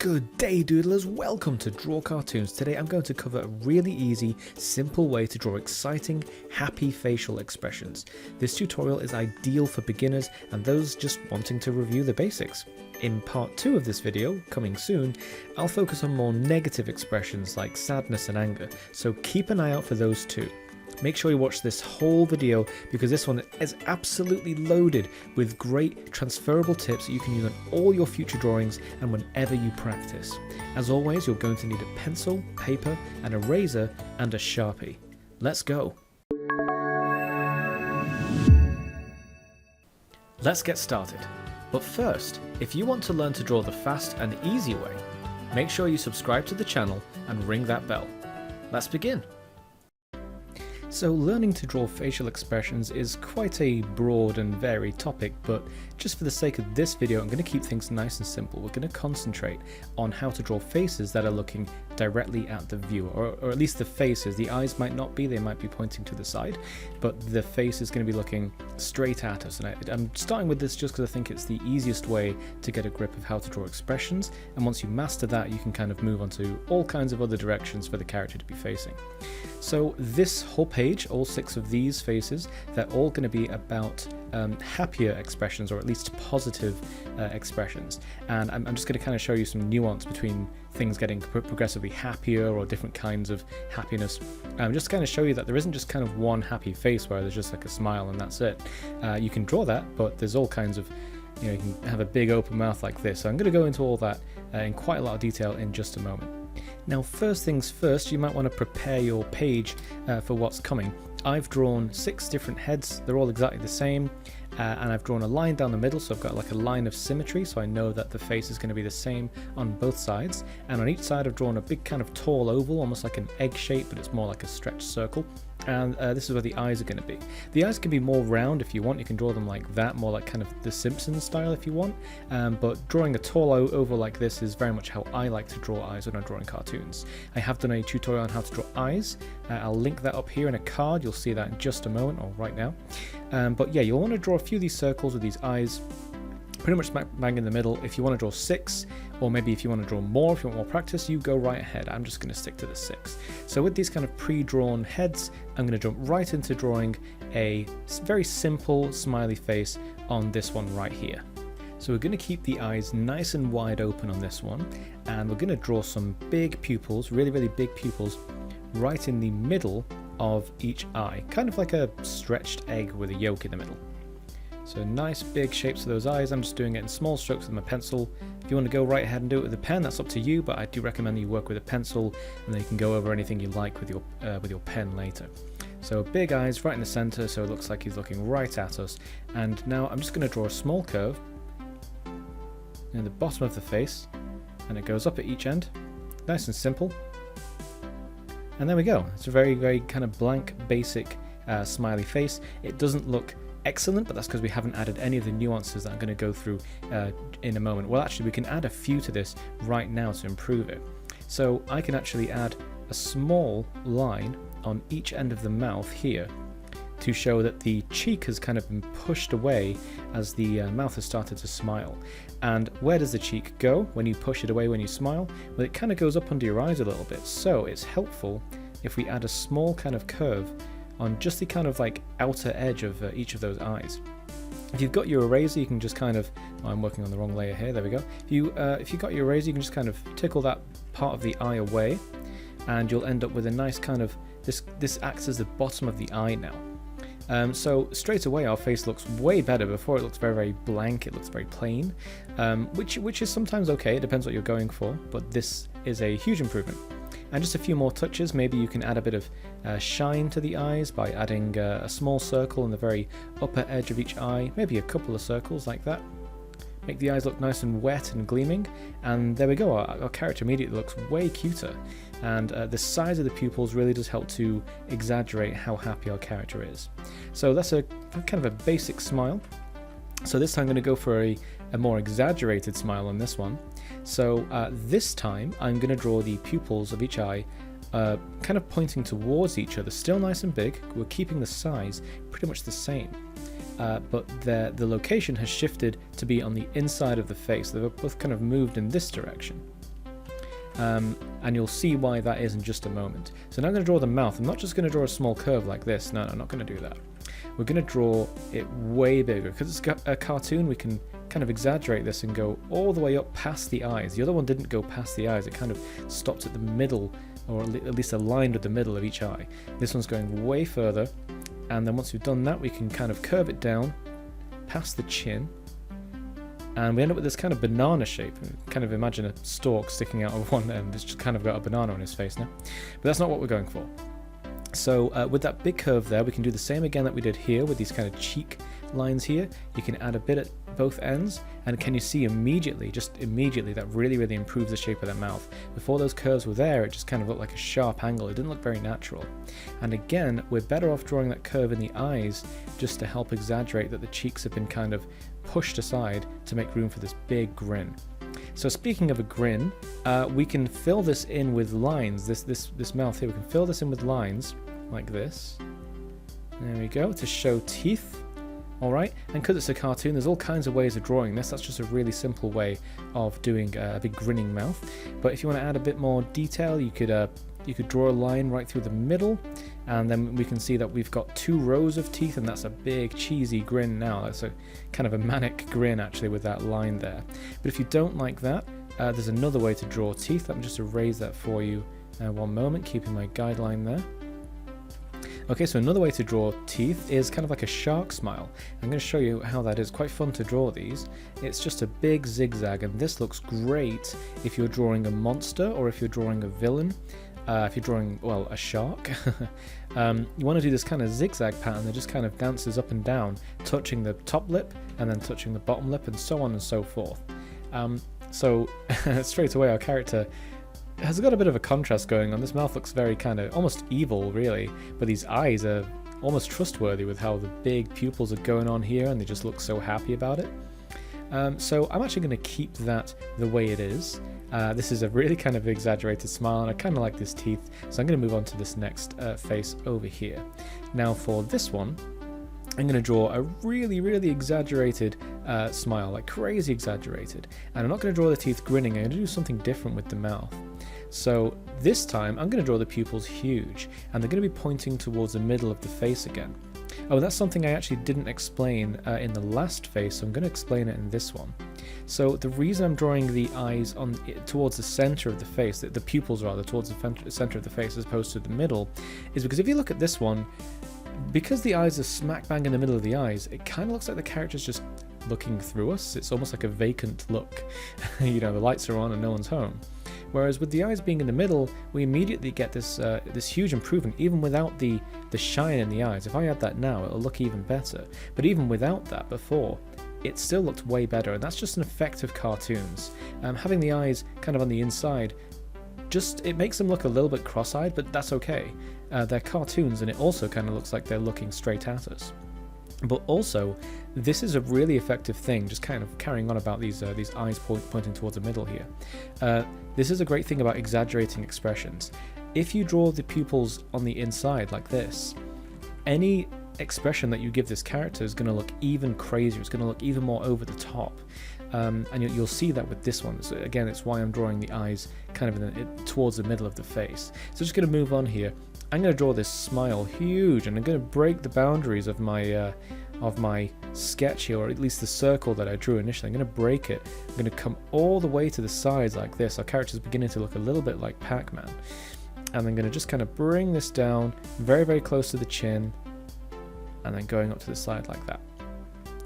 Good day, doodlers. Welcome to Draw Cartoons. Today I'm going to cover a really easy, simple way to draw exciting, happy facial expressions. This tutorial is ideal for beginners and those just wanting to review the basics. In part 2 of this video, coming soon, I'll focus on more negative expressions like sadness and anger, so keep an eye out for those too. Make sure you watch this whole video because this one is absolutely loaded with great transferable tips that you can use on all your future drawings and whenever you practice. As always, you're going to need a pencil, paper, an eraser, and a Sharpie. Let's go! Let's get started. But first, if you want to learn to draw the fast and easy way, make sure you subscribe to the channel and ring that bell. Let's begin! So learning to draw facial expressions is quite a broad and varied topic, but just for the sake of this video I'm going to keep things nice and simple. We're going to concentrate on how to draw faces that are looking directly at the viewer, or at least the faces. The eyes might not be, they might be pointing to the side, but the face is going to be looking straight at us. And I'm starting with this just because I think it's the easiest way to get a grip of how to draw expressions, and once you master that you can kind of move on to all kinds of other directions for the character to be facing. So this whole page, all 6 of these faces, they're all going to be about happier expressions, or at least positive expressions. And I'm just going to kind of show you some nuance between things getting progressively happier or different kinds of happiness. Just to kind of show you that there isn't just kind of one happy face where there's just like a smile and that's it. You can draw that, but there's all kinds of, you can have a big open mouth like this. So I'm going to go into all that in quite a lot of detail in just a moment. Now, first things first, you might want to prepare your page for what's coming. I've drawn 6 different heads, they're all exactly the same, and I've drawn a line down the middle, so I've got like a line of symmetry, so I know that the face is going to be the same on both sides. And on each side I've drawn a big kind of tall oval, almost like an egg shape, but it's more like a stretched circle. And this is where the eyes are going to be. The eyes can be more round if you want, you can draw them like that, more like kind of the Simpsons style if you want, but drawing a tall oval like this is very much how I like to draw eyes when I'm drawing cartoons. I have done a tutorial on how to draw eyes, I'll link that up here in a card, you'll see that in just a moment, or right now. But yeah, you'll want to draw a few of these circles with these eyes, pretty much smack bang in the middle. If you want to draw 6, or maybe if you want to draw more, if you want more practice, you go right ahead. I'm just going to stick to the 6. So with these kind of pre-drawn heads, I'm going to jump right into drawing a very simple smiley face on this one right here. So we're going to keep the eyes nice and wide open on this one, and we're going to draw some big pupils, really big pupils, right in the middle of each eye, kind of like a stretched egg with a yolk in the middle. So nice big shapes of those eyes. I'm just doing it in small strokes with my pencil. If you want to go right ahead and do it with a pen, that's up to you, but I do recommend that you work with a pencil and then you can go over anything you like with your pen later. So big eyes right in the center, so it looks like he's looking right at us. And now I'm just going to draw a small curve in the bottom of the face, and it goes up at each end. Nice and simple. And there we go. It's a very kind of blank, basic smiley face. It doesn't look excellent, but that's because we haven't added any of the nuances that I'm going to go through in a moment. Well, actually, we can add a few to this right now to improve it. So I can actually add a small line on each end of the mouth here to show that the cheek has kind of been pushed away as the mouth has started to smile. And where does the cheek go when you push it away when you smile? Well, it kind of goes up under your eyes a little bit, so it's helpful if we add a small kind of curve on just the kind of like outer edge of each of those eyes. If you've got your eraser, you can just kind of, I'm working on the wrong layer here, there we go. If you've got your eraser, you can just kind of tickle that part of the eye away, and you'll end up with a nice kind of, this acts as the bottom of the eye now. So straight away our face looks way better. Before it looks very blank, it looks very plain, which is sometimes okay, it depends what you're going for, but this is a huge improvement. And just a few more touches, maybe you can add a bit of shine to the eyes by adding a small circle on the very upper edge of each eye, maybe a couple of circles like that. Make the eyes look nice and wet and gleaming, and there we go, our character immediately looks way cuter. And the size of the pupils really does help to exaggerate how happy our character is. So that's a kind of a basic smile. So this time I'm going to go for a more exaggerated smile on this one. So this time I'm going to draw the pupils of each eye kind of pointing towards each other, still nice and big. We're keeping the size pretty much the same. But the location has shifted to be on the inside of the face. They've both kind of moved in this direction. And you'll see why that is in just a moment. So now I'm going to draw the mouth. I'm not just going to draw a small curve like this. No, I'm not going to do that. We're going to draw it way bigger. Because it's got a cartoon, we can kind of exaggerate this and go all the way up past the eyes. The other one didn't go past the eyes. It kind of stopped at the middle, or at least aligned with the middle of each eye. This one's going way further. And then once we've done that, we can kind of curve it down past the chin. And we end up with this kind of banana shape. Kind of imagine a stalk sticking out of one end. It's just kind of got a banana on his face now. But that's not what we're going for. So with that big curve there, we can do the same again that we did here with these kind of cheek lines here. You can add a bit at both ends. And can you see immediately, just immediately, that really, really improves the shape of the mouth. Before those curves were there, it just kind of looked like a sharp angle. It didn't look very natural. And again, we're better off drawing that curve in the eyes just to help exaggerate that the cheeks have been kind of pushed aside to make room for this big grin. So speaking of a grin, we can fill this in with lines. This mouth here, we can fill this in with lines like this. There we go, to show teeth. Alright, and because it's a cartoon, there's all kinds of ways of drawing this. That's just a really simple way of doing a big grinning mouth. But if you want to add a bit more detail, you could draw a line right through the middle, and then we can see that we've got 2 rows of teeth, and that's a big cheesy grin now. That's a kind of a manic grin actually with that line there. But if you don't like that, there's another way to draw teeth. Let me just erase that for you one moment, keeping my guideline there. Okay, so another way to draw teeth is kind of like a shark smile. I'm going to show you how that is. Quite fun to draw these. It's just a big zigzag, and this looks great if you're drawing a monster or if you're drawing a villain. If you're drawing, well, a shark. You want to do this kind of zigzag pattern that just kind of dances up and down, touching the top lip and then touching the bottom lip, and so on and so forth. So straight away our character has got a bit of a contrast going on. This mouth looks very kind of almost evil, really, but these eyes are almost trustworthy with how the big pupils are going on here, and they just look so happy about it. So I'm actually going to keep that the way it is. This is a really kind of exaggerated smile, and I kind of like this teeth, so I'm going to move on to this next face over here. Now for this one, I'm going to draw a really, really exaggerated smile, like crazy exaggerated. And I'm not going to draw the teeth grinning, I'm going to do something different with the mouth. So this time I'm going to draw the pupils huge, and they're going to be pointing towards the middle of the face again. Oh, that's something I actually didn't explain in the last face, so I'm going to explain it in this one. So the reason I'm drawing the eyes towards the center of the face, the pupils rather, towards the center of the face as opposed to the middle, is because if you look at this one, because the eyes are smack bang in the middle of the eyes, it kind of looks like the character's just looking through us. It's almost like a vacant look. You know, the lights are on and no one's home. Whereas with the eyes being in the middle, we immediately get this this huge improvement, even without the shine in the eyes. If I add that now, it'll look even better. But even without that before, it still looked way better, and that's just an effect of cartoons. Having the eyes kind of on the inside, it makes them look a little bit cross-eyed, but that's okay. They're cartoons, and it also kind of looks like they're looking straight at us. But also, this is a really effective thing, just kind of carrying on about these eyes pointing towards the middle here. This is a great thing about exaggerating expressions. If you draw the pupils on the inside like this, any expression that you give this character is going to look even crazier, it's going to look even more over the top. And you'll see that with this one. So again, it's why I'm drawing the eyes kind of towards the middle of the face. So just going to move on here. I'm going to draw this smile huge, and I'm going to break the boundaries of my sketch here, or at least the circle that I drew initially. I'm going to break it. I'm going to come all the way to the sides like this. Our character's beginning to look a little bit like Pac-Man. And I'm going to just kind of bring this down very, very close to the chin, and then going up to the side like that.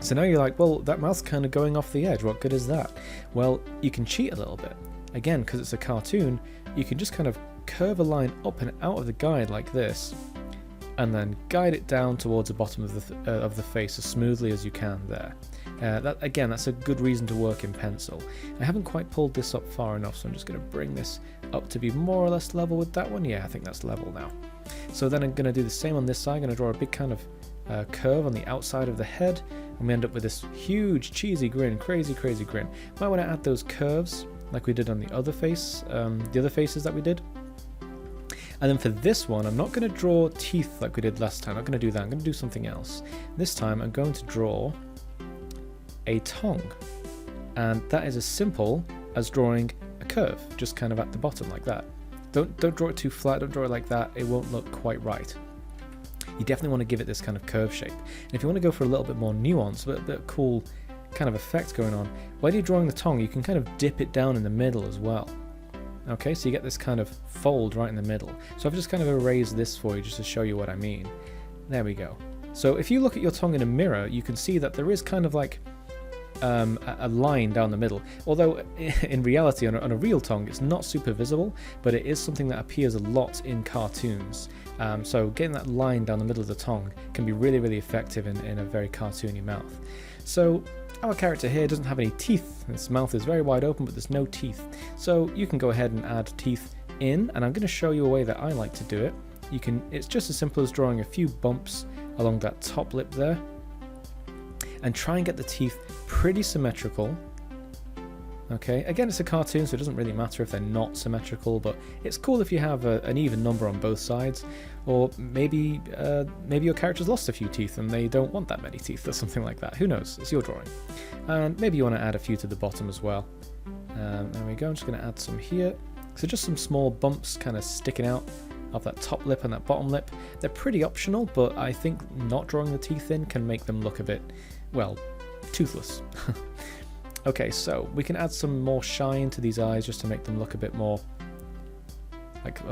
So now you're like, well, that mouth's kind of going off the edge. What good is that? Well, you can cheat a little bit. Again, because it's a cartoon, you can just kind of curve a line up and out of the guide like this, and then guide it down towards the bottom of the face as smoothly as you can there. That's a good reason to work in pencil. I haven't quite pulled this up far enough, so I'm just going to bring this up to be more or less level with that one. Yeah, I think that's level now. So then I'm going to do the same on this side. I'm going to draw a big kind of curve on the outside of the head, and we end up with this huge cheesy grin, crazy grin. Might want to add those curves like we did on the other face, the other faces that we did. And then for this one, I'm not going to draw teeth like we did last time. I'm not going to do that. I'm going to do something else. This time I'm going to draw a tongue. And that is as simple as drawing a curve, just kind of at the bottom like that. Don't draw it too flat, don't draw it like that, it won't look quite right. You definitely want to give it this kind of curve shape. And if you want to go for a little bit more nuance, a bit of cool kind of effect going on, when you're drawing the tongue, you can kind of dip it down in the middle as well. Okay, so you get this kind of fold right in the middle. So I've just kind of erased this for you just to show you what I mean. There we go. So if you look at your tongue in a mirror, you can see that there is kind of like a line down the middle. Although in reality, on a real tongue, it's not super visible, but it is something that appears a lot in cartoons. So getting that line down the middle of the tongue can be really, really effective in a very cartoony mouth. So our character here doesn't have any teeth. His mouth is very wide open, but there's no teeth. So you can go ahead and add teeth in, and I'm going to show you a way that I like to do it. It's just as simple as drawing a few bumps along that top lip there, and try and get the teeth pretty symmetrical. Okay, again, it's a cartoon, so it doesn't really matter if they're not symmetrical, but it's cool if you have an even number on both sides, or maybe your character's lost a few teeth and they don't want that many teeth or something like that. Who knows? It's your drawing. And maybe you want to add a few to the bottom as well. There we go. I'm just going to add some here. So just some small bumps kind of sticking out of that top lip and that bottom lip. They're pretty optional, but I think not drawing the teeth in can make them look a bit, well, toothless. Okay, so we can add some more shine to these eyes just to make them look a bit more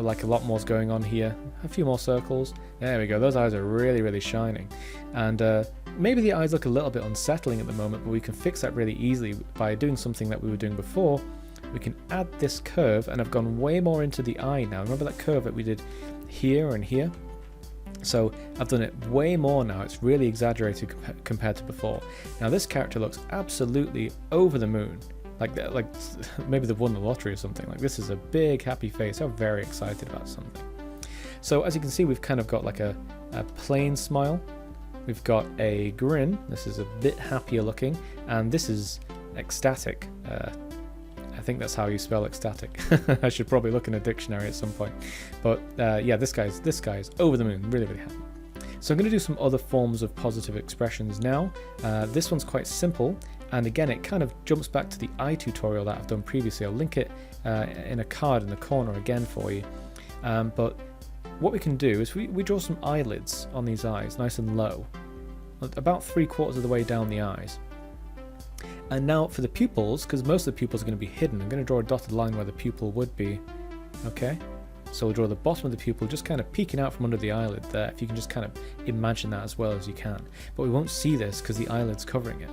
like a lot more's going on here. A few more circles. There we go. Those eyes are really, really shining. And maybe the eyes look a little bit unsettling at the moment, but we can fix that really easily by doing something that we were doing before. We can add this curve, and I've gone way more into the eye now. Remember that curve that we did here and here? So I've done it way more now. It's really exaggerated compared to before. Now this character looks absolutely over the moon. Like maybe they've won the lottery or something. Like, this is a big happy face. They're very excited about something. So as you can see, we've kind of got like a plain smile. We've got a grin. This is a bit happier looking, and this is ecstatic. I think that's how you spell ecstatic. I should probably look in a dictionary at some point. But yeah, this guy's over the moon, really, really happy. So I'm going to do some other forms of positive expressions now. This one's quite simple, and again, it kind of jumps back to the eye tutorial that I've done previously. I'll link it in a card in the corner again for you. But what we can do is we draw some eyelids on these eyes, nice and low, about 3/4 of the way down the eyes. And now for the pupils, because most of the pupils are going to be hidden, I'm going to draw a dotted line where the pupil would be. Okay, so we'll draw the bottom of the pupil just kind of peeking out from under the eyelid there, if you can just kind of imagine that as well as you can. But we won't see this because the eyelid's covering it.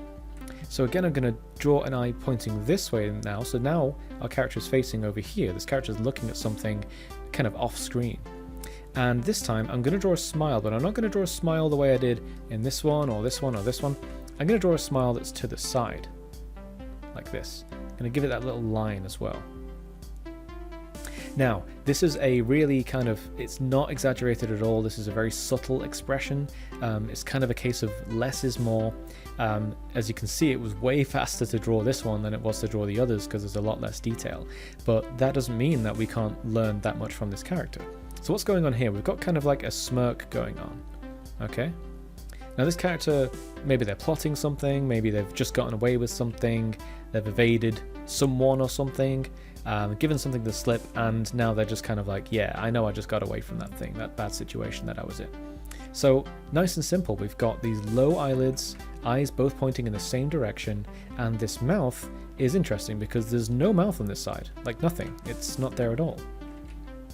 So again, I'm going to draw an eye pointing this way now. So now our character is facing over here. This character is looking at something kind of off screen. And this time I'm going to draw a smile, but I'm not going to draw a smile the way I did in this one or this one or this one. I'm going to draw a smile that's to the side, like this. I'm going to give it that little line as well. Now, this is a really kind of, it's not exaggerated at all. This is a very subtle expression. It's kind of a case of less is more. As you can see, it was way faster to draw this one than it was to draw the others because there's a lot less detail. But that doesn't mean that we can't learn that much from this character. So what's going on here? We've got kind of like a smirk going on. Okay? Now this character, maybe they're plotting something, maybe they've just gotten away with something, they've evaded someone or something, given something the slip, and now they're just kind of like, yeah, I know I just got away from that thing, that bad situation that I was in. So nice and simple, we've got these low eyelids, eyes both pointing in the same direction, and this mouth is interesting because there's no mouth on this side, like nothing, it's not there at all.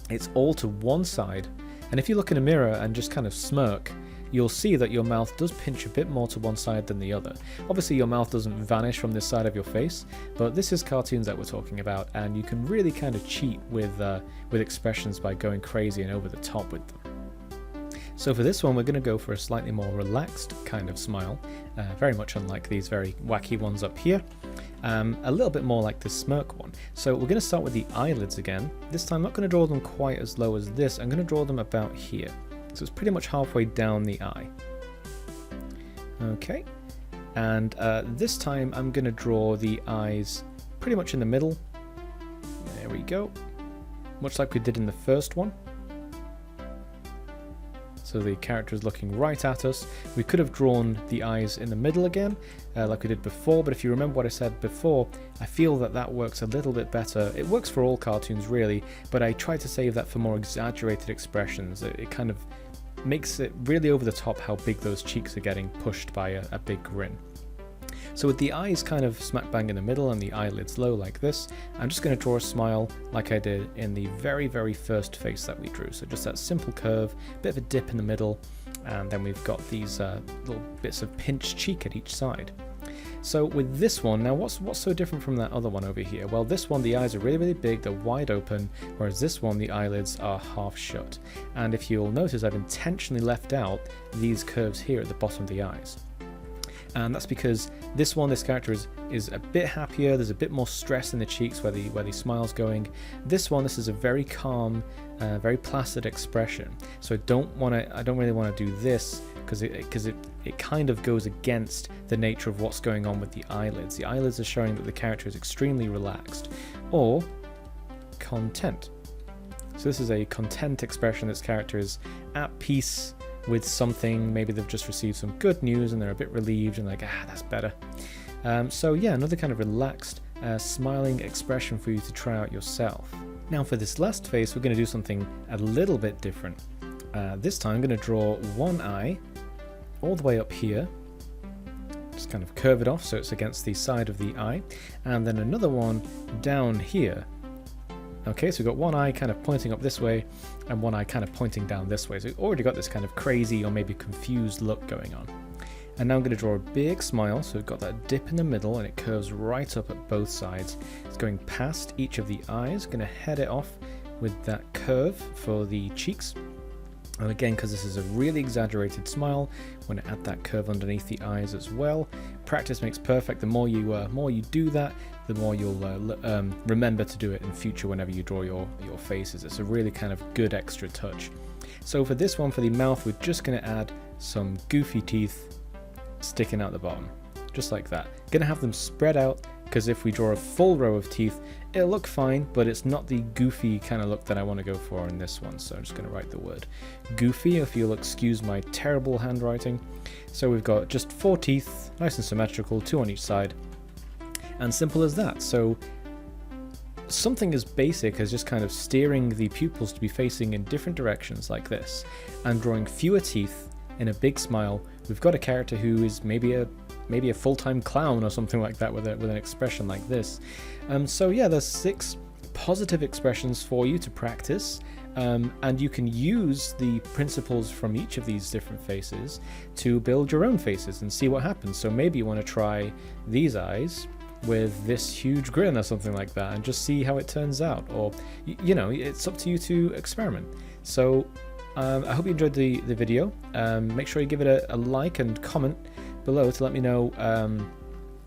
It's all to one side, and if you look in a mirror and just kind of smirk, you'll see that your mouth does pinch a bit more to one side than the other. Obviously your mouth doesn't vanish from this side of your face, but this is cartoons that we're talking about, and you can really kind of cheat with expressions by going crazy and over the top with them. So for this one, we're going to go for a slightly more relaxed kind of smile, very much unlike these very wacky ones up here. A little bit more like the smirk one. So we're going to start with the eyelids again. This time I'm not going to draw them quite as low as this, I'm going to draw them about here. So it's pretty much halfway down the eye. Okay, and this time I'm going to draw the eyes pretty much in the middle. There we go. Much like we did in the first one. so the character is looking right at us. We could have drawn the eyes in the middle again, like we did before, but if you remember what I said before, I feel that that works a little bit better. It works for all cartoons really, but I try to save that for more exaggerated expressions. It kind of makes it really over the top how big those cheeks are getting pushed by a big grin. So with the eyes kind of smack bang in the middle and the eyelids low like this, I'm just going to draw a smile like I did in the very, very first face that we drew. So just that simple curve, bit of a dip in the middle, and then we've got these little bits of pinched cheek at each side. So with this one, now what's so different from that other one over here? Well, this one, the eyes are really, really big, they're wide open, whereas this one, the eyelids are half shut. And if you'll notice, I've intentionally left out these curves here at the bottom of the eyes. And that's because this character is a bit happier. There's a bit more stress in the cheeks where the smile's going. This is a very calm, very placid expression. So I don't really want to do this because it kind of goes against the nature of what's going on with the eyelids. The eyelids are showing that the character is extremely relaxed or content. So this is a content expression. This character is at peace with something. Maybe they've just received some good news and they're a bit relieved and like, that's better. So yeah, another kind of relaxed, smiling expression for you to try out yourself. Now for this last face, we're going to do something a little bit different. This time I'm going to draw one eye all the way up here, just kind of curve it off so it's against the side of the eye, and then another one down here. Okay, so we've got one eye kind of pointing up this way and one eye kind of pointing down this way. So we've already got this kind of crazy or maybe confused look going on. And now I'm going to draw a big smile. So we've got that dip in the middle and it curves right up at both sides. It's going past each of the eyes. Going to head it off with that curve for the cheeks. And again, because this is a really exaggerated smile, I'm going to add that curve underneath the eyes as well. Practice makes perfect. The more you do that, the more you'll remember to do it in future whenever you draw your faces. It's a really kind of good extra touch. So for this one, for the mouth, we're just going to add some goofy teeth sticking out the bottom, just like that. Going to have them spread out, because if we draw a full row of teeth, it'll look fine, but it's not the goofy kind of look that I want to go for in this one. So I'm just going to write the word goofy, if you'll excuse my terrible handwriting. So we've got just 4 teeth, nice and symmetrical, 2 on each side, and simple as that. So something as basic as just kind of steering the pupils to be facing in different directions like this, and drawing fewer teeth in a big smile, we've got a character who is maybe a full-time clown or something like that with an expression like this. So yeah, there's 6 positive expressions for you to practice, and you can use the principles from each of these different faces to build your own faces and see what happens. So maybe you want to try these eyes with this huge grin or something like that and just see how it turns out, or you know, it's up to you to experiment. So I hope you enjoyed the video. Make sure you give it a like and comment below to let me know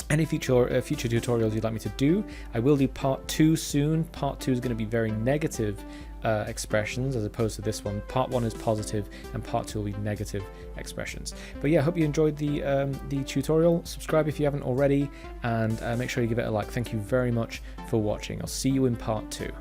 any future tutorials you'd like me to do. I will do part 2 soon. Part 2 is going to be very negative expressions as opposed to this one. Part 1 is positive and part 2 will be negative expressions. But yeah, I hope you enjoyed the tutorial. Subscribe if you haven't already, and make sure you give it a like. Thank you very much for watching. I'll see you in part 2.